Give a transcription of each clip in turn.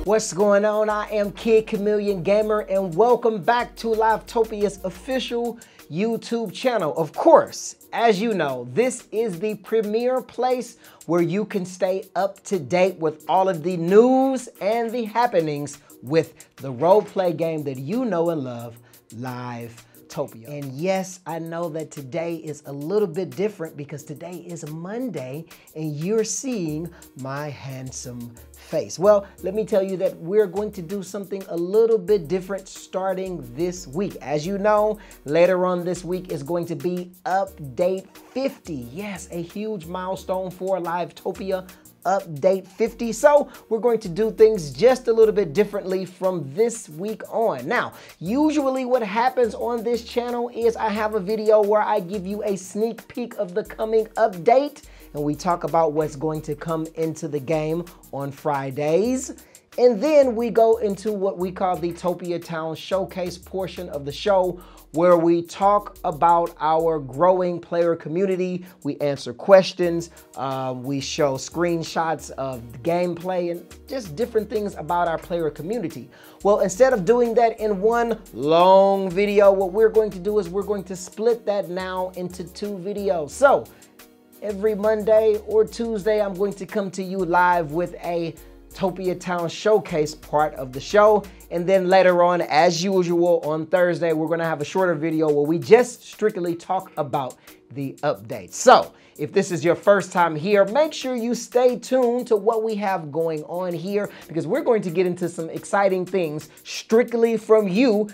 What's going on? I am Kid Chameleon Gamer and welcome back to Livetopia's official YouTube channel. Of course, as you know, this is the premier place where you can stay up to date with all of the news and the happenings with the role-play game that you know and love, Livetopia. And yes, I know that today is a little bit different because today is Monday and you're seeing my handsome face. Well, let me tell you that we're going to do something a little bit different starting this week. As you know, later on this week is going to be Update 50. Yes, a huge milestone for Livetopia. Update 50. So we're going to do things just a little bit differently from this week on. Now, usually what happens on this channel is I have a video where I give you a sneak peek of the coming update and we talk about what's going to come into the game on Fridays. And then we go into what we call the Topia Town Showcase portion of the show, where we talk about our growing player community. We answer questions, we show screenshots of the gameplay and just different things about our player community. Well, instead of doing that in one long video, what we're going to do is we're going to split that now into two videos. So every Monday or Tuesday, I'm going to come to you live with a Topia Town Showcase part of the show. And then later on, as usual, on Thursday, we're gonna have a shorter video where we just strictly talk about the updates. So if this is your first time here, make sure you stay tuned to what we have going on here because we're going to get into some exciting things strictly from you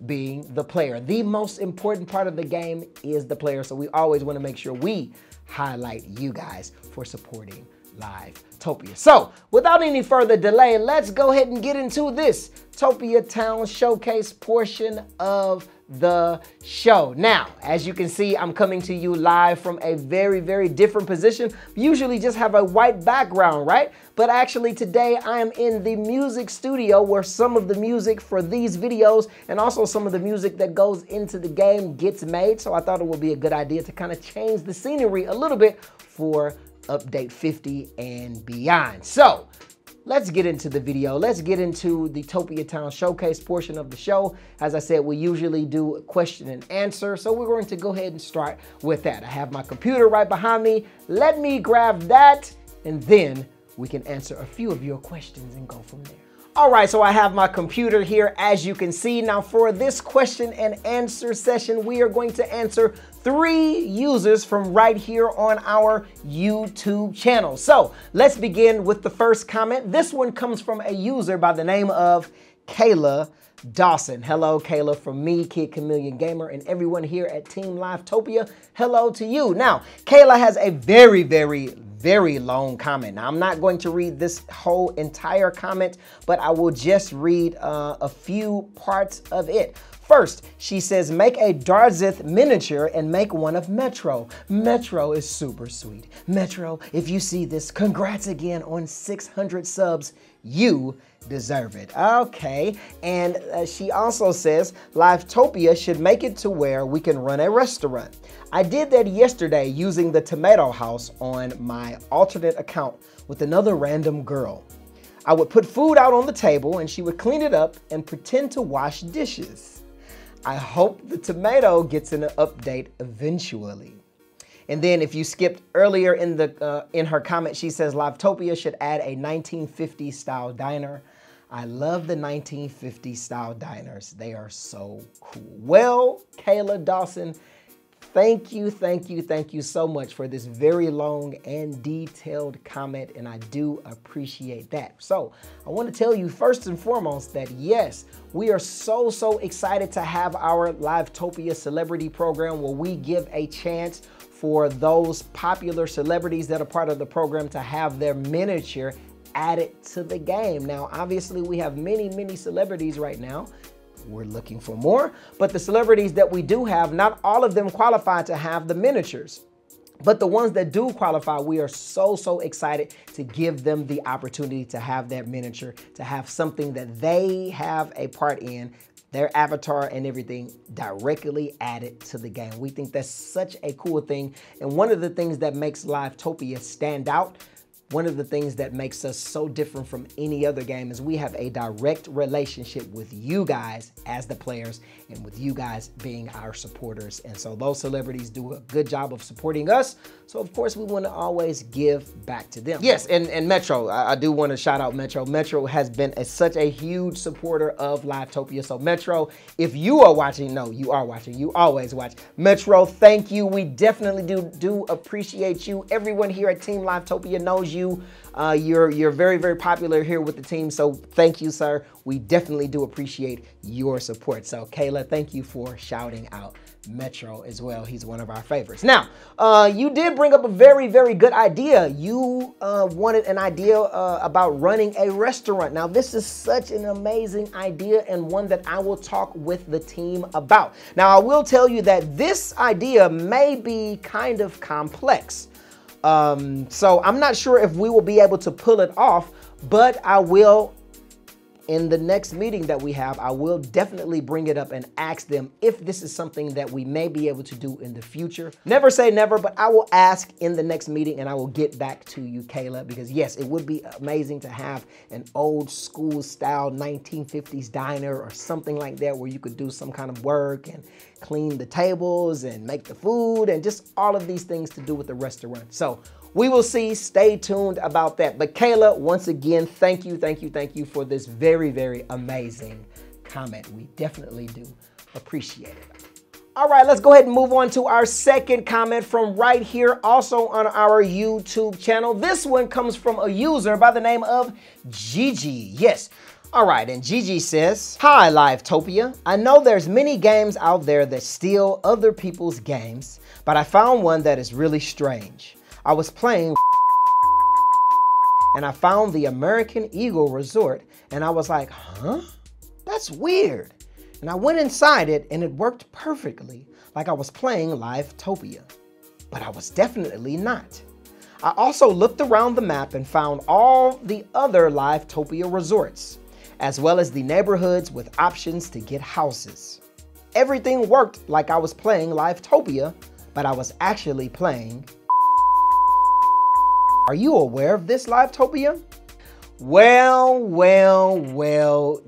being the player. The most important part of the game is the player. So we always wanna make sure we highlight you guys for supporting Livetopia. So without any further delay, let's go ahead and get into this Topia Town Showcase portion of the show. Now, as you can see, I'm coming to you live from a very different position. We usually just have a white background, right? But actually today I am in the music studio where some of the music for these videos and also some of the music that goes into the game gets made. So I thought it would be a good idea to kind of change the scenery a little bit for Update 50 and beyond. So let's get into the video. Let's get into the Topia Town Showcase portion of the show. As I said, we usually do a question and answer. So we're going to go ahead and start with that. I have my computer right behind me. Let me grab that and then we can answer a few of your questions and go from there. All right, so I have my computer here, as you can see. Now for this question and answer session, we are going to answer 3 users from right here on our YouTube channel. So let's begin with the first comment. This one comes from a user by the name of Kayla Dawson. Hello, Kayla, from me, Kid Chameleon Gamer, and everyone here at Team Livetopia. Hello to you. Now, Kayla has a very long comment. Now, I'm not going to read this whole entire comment, but I will just read a few parts of it. First, she says, make a Darzyth miniature and make one of Metro. Metro is super sweet. Metro, if you see this, congrats again on 600 subs. You deserve it. Okay, and she also says, Livetopia should make it to where we can run a restaurant. I did that yesterday using the Tomato House on my alternate account with another random girl. I would put food out on the table and she would clean it up and pretend to wash dishes. I hope the tomato gets an update eventually. And then if you skipped earlier in her comment, she says Livetopia should add a 1950s style diner. I love the 1950s style diners. They are so cool. Well, Kayla Dawson, thank you so much for this very long and detailed comment, and I do appreciate that. So I want to tell you first and foremost that yes, we are so excited to have our Livetopia celebrity program where we give a chance for those popular celebrities that are part of the program to have their miniature added to the game. Now, obviously we have many celebrities right now. We're looking for more, but the celebrities that we do have, not all of them qualify to have the miniatures. But the ones that do qualify, we are so excited to give them the opportunity to have that miniature, to have something that they have a part in, their avatar and everything directly added to the game. We think that's such a cool thing. And one of the things that makes Livetopia stand out One of the things that makes us so different from any other game is we have a direct relationship with you guys as the players and with you guys being our supporters. And so those celebrities do a good job of supporting us. So of course we want to always give back to them. Yes, and Metro, I do want to shout out Metro. Metro has been such a huge supporter of Livetopia. So Metro, if you are watching, no, you are watching, you always watch. Metro, thank you. We definitely do appreciate you. Everyone here at Team Livetopia knows you. You're very, very popular here with the team, so thank you, sir. We definitely do appreciate your support. So Kayla, thank you for shouting out Metro as well. He's one of our favorites. Now, you did bring up a very, very good idea. You wanted an idea about running a restaurant. Now, this is such an amazing idea and one that I will talk with the team about. Now, I will tell you that this idea may be kind of complex. So I'm not sure if we will be able to pull it off, but I will, in the next meeting that we have, I will definitely bring it up and ask them if this is something that we may be able to do in the future. Never say never, but I will ask in the next meeting and I will get back to you, Kayla, because yes, it would be amazing to have an old school style 1950s diner or something like that where you could do some kind of work and clean the tables and make the food and just all of these things to do with the restaurant. So we will see. Stay tuned about that. But Kayla, once again, thank you for this very, very amazing comment. We definitely do appreciate it. All right, let's go ahead and move on to our second comment from right here, also on our YouTube channel. This one comes from a user by the name of Gigi. Yes. All right, and Gigi says, "Hi, Livetopia. I know there's many games out there that steal other people's games, but I found one that is really strange. I was playing and I found the American Eagle Resort and I was like, huh? That's weird. And I went inside it and it worked perfectly, like I was playing Livetopia, but I was definitely not. I also looked around the map and found all the other Livetopia resorts, as well as the neighborhoods with options to get houses. Everything worked like I was playing Livetopia, but I was actually playing. Are you aware of this, Livetopia?" Well,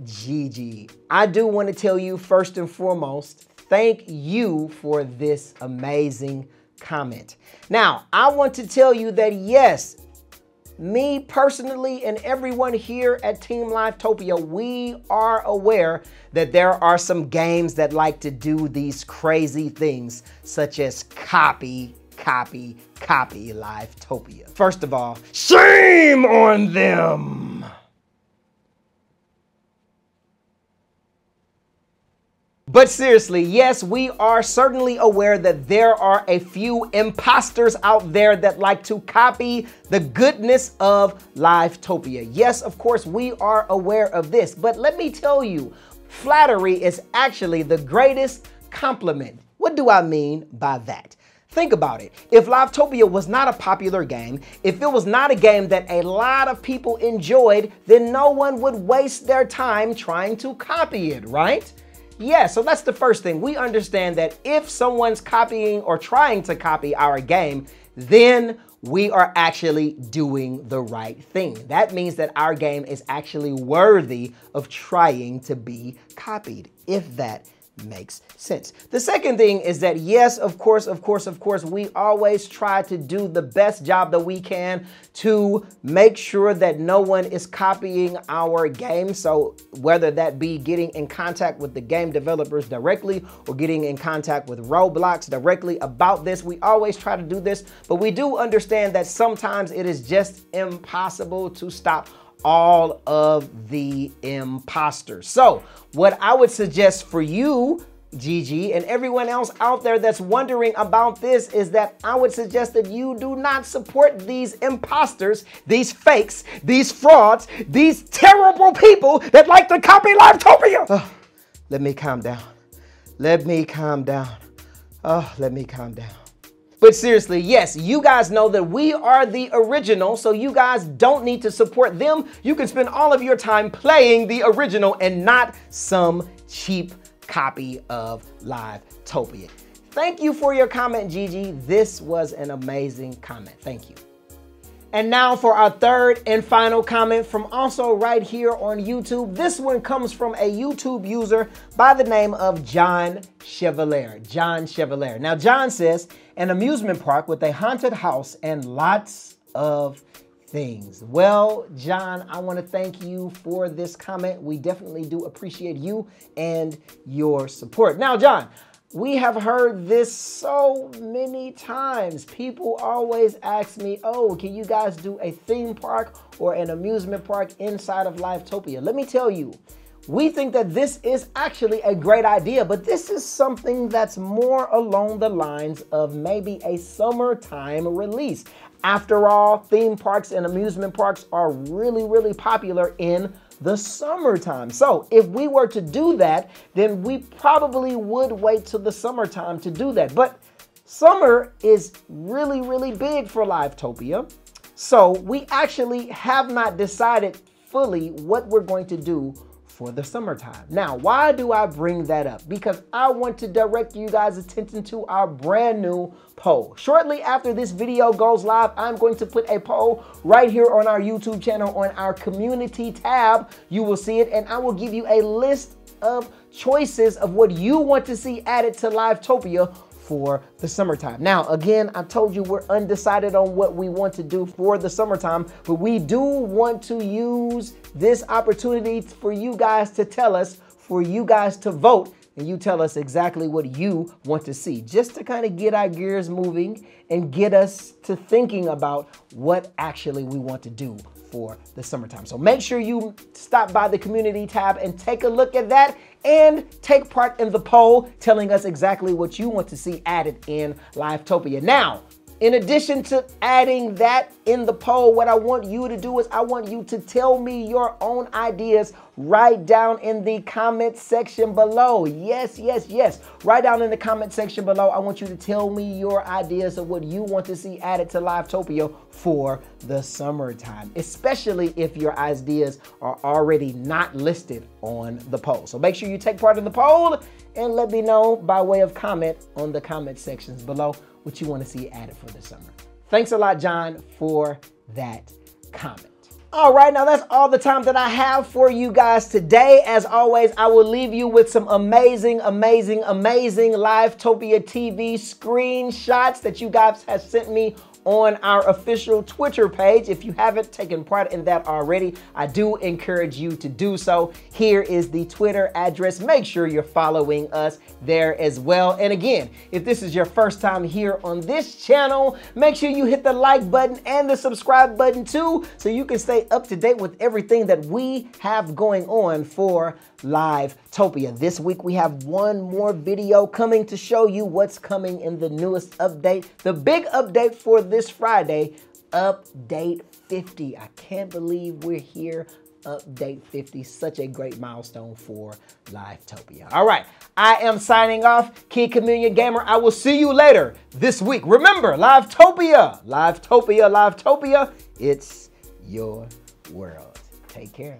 Gigi. I do want to tell you first and foremost, thank you for this amazing comment. Now, I want to tell you that yes, me personally and everyone here at Team Livetopia, we are aware that there are some games that like to do these crazy things, such as copy Livetopia. First of all, shame on them. But seriously, yes, we are certainly aware that there are a few imposters out there that like to copy the goodness of Livetopia. Yes, of course, we are aware of this, but let me tell you, flattery is actually the greatest compliment. What do I mean by that? Think about it. If Livetopia was not a popular game, if it was not a game that a lot of people enjoyed, then no one would waste their time trying to copy it, right? Yeah, so that's the first thing. We understand that if someone's copying or trying to copy our game, then we are actually doing the right thing. That means that our game is actually worthy of trying to be copied, if that makes sense. The second thing is that yes, of course, we always try to do the best job that we can to make sure that no one is copying our game. So whether that be getting in contact with the game developers directly or getting in contact with Roblox directly about this, we always try to do this, but we do understand that sometimes it is just impossible to stop all of the imposters. So what I would suggest for you, Gigi, and everyone else out there that's wondering about this is that I would suggest that you do not support these imposters, these fakes, these frauds, these terrible people that like to copy Livetopia. Oh, let me calm down. Let me calm down. Oh, let me calm down. But seriously, yes, you guys know that we are the original, so you guys don't need to support them. You can spend all of your time playing the original and not some cheap copy of Livetopia. Thank you for your comment, Gigi. This was an amazing comment. Thank you. And now for our third and final comment from also right here on YouTube. This one comes from a YouTube user by the name of John Chevalier. John Chevalier. Now, John says, an amusement park with a haunted house and lots of things. Well, John, I want to thank you for this comment. We definitely do appreciate you and your support. Now, John, we have heard this so many times. People always ask me, oh, can you guys do a theme park or an amusement park inside of Livetopia? Let me tell you, we think that this is actually a great idea, but this is something that's more along the lines of maybe a summertime release. After all, theme parks and amusement parks are really popular in the summertime. So if we were to do that, then we probably would wait till the summertime to do that. But summer is really big for Livetopia. So we actually have not decided fully what we're going to do for the summertime. Now, why do I bring that up? Because I want to direct you guys' attention to our brand new poll. Shortly after this video goes live, I'm going to put a poll right here on our YouTube channel on our community tab. You will see it, and I will give you a list of choices of what you want to see added to Livetopia for the summertime. Now, again, I told you we're undecided on what we want to do for the summertime, but we do want to use this opportunity for you guys to tell us, for you guys to vote, and you tell us exactly what you want to see, just to kind of get our gears moving and get us to thinking about what actually we want to do for the summertime. So make sure you stop by the community tab and take a look at that and take part in the poll telling us exactly what you want to see added in Livetopia. Now, in addition to adding that in the poll, what I want you to do is I want you to tell me your own ideas right down in the comment section below. Yes. Right down in the comment section below, I want you to tell me your ideas of what you want to see added to Livetopia for the summertime, especially if your ideas are already not listed on the poll. So make sure you take part in the poll and let me know by way of comment on the comment sections below what you want to see added for the summer. Thanks a lot, John, for that comment. All right, now that's all the time that I have for you guys today. As always, I will leave you with some amazing Livetopia TV screenshots that you guys have sent me on our official Twitter page. If you haven't taken part in that already, I do encourage you to do so. Here is the Twitter address. Make sure you're following us there as well. And again, if this is your first time here on this channel, make sure you hit the like button and the subscribe button too, so you can stay up to date with everything that we have going on for Livetopia. This week we have one more video coming to show you what's coming in the newest update. The big update for this Friday, update 50. I can't believe we're here. Update 50, such a great milestone for Livetopia. All right, I am signing off, Kid Chameleon Gamer. I will see you later this week. Remember, Livetopia, it's your world. Take care.